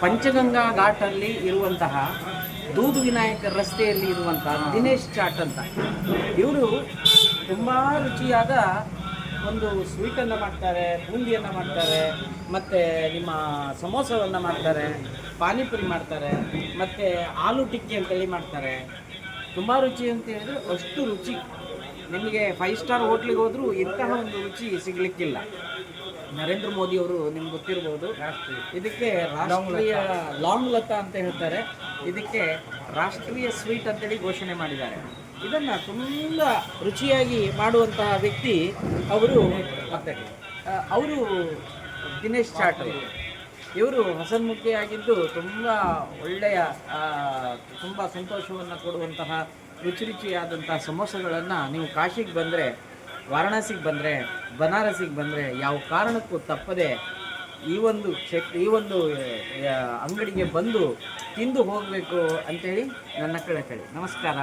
ಪಂಚಗಂಗಾ ಘಾಟಲ್ಲಿ ಇರುವಂತಹ ದೂದು ವಿನಾಯಕ ರಸ್ತೆಯಲ್ಲಿ ಇರುವಂತಹ ದಿನೇಶ್ ಚಾಟ್ ಅಂತ. ಇವರು ತುಂಬ ರುಚಿಯಾದ ಒಂದು ಸ್ವೀಟನ್ನು ಮಾಡ್ತಾರೆ, ಬೂಂದಿಯನ್ನು ಮಾಡ್ತಾರೆ, ಮತ್ತು ನಿಮ್ಮ ಸಮೋಸವನ್ನು ಮಾಡ್ತಾರೆ, ಪಾನಿಪುರಿ ಮಾಡ್ತಾರೆ, ಮತ್ತು ಆಲೂ ಟಿಕ್ಕಿ ಅಂತೇಳಿ ಮಾಡ್ತಾರೆ. ತುಂಬ ರುಚಿ ಅಂತ ಹೇಳಿದ್ರೆ ಅಷ್ಟು ರುಚಿ. ನಿಮಗೆ 5 ಸ್ಟಾರ್ ಹೋಟ್ಲಿಗೆ ಹೋದರೂ ಇಂತಹ ಒಂದು ರುಚಿ ಸಿಗಲಿಕ್ಕಿಲ್ಲ. ನರೇಂದ್ರ ಮೋದಿ ಅವರು ನಿಮ್ಗೆ ಗೊತ್ತಿರ್ಬೋದು, ಇದಕ್ಕೆ ರಾಷ್ಟ್ರೀಯ ಲಾಂಗ್ ಲತಾ ಅಂತ ಹೇಳ್ತಾರೆ, ಇದಕ್ಕೆ ರಾಷ್ಟ್ರೀಯ ಸ್ವೀಟ್ ಅಂತೇಳಿ ಘೋಷಣೆ ಮಾಡಿದ್ದಾರೆ. ಇದನ್ನು ತುಂಬ ರುಚಿಯಾಗಿ ಮಾಡುವಂತಹ ವ್ಯಕ್ತಿ ಅವರು. ಮತ್ತೆ ಅವರು ದಿನೇಶ್ ಚಾಟ್ ಅವರು. ಇವರು ಹಸನ್ಮುಖಿಯಾಗಿದ್ದು ತುಂಬ ಒಳ್ಳೆಯ ತುಂಬ ಸಂತೋಷವನ್ನು ಕೊಡುವಂತಹ ರುಚಿ ರುಚಿಯಾದಂತಹ ಸಮೋಸಗಳನ್ನು ನೀವು ಕಾಶಿಗೆ ಬಂದರೆ, ವಾರಣಾಸಿಗೆ ಬಂದರೆ, ಬನಾರಸಿಗೆ ಬಂದರೆ ಯಾವ ಕಾರಣಕ್ಕೂ ತಪ್ಪದೆ ಈ ಒಂದು ಅಂಗಡಿಗೆ ಬಂದು ತಿಂದು ಹೋಗಬೇಕು ಅಂಥೇಳಿ ನನ್ನ ಕಳಕಳಿ. ನಮಸ್ಕಾರ.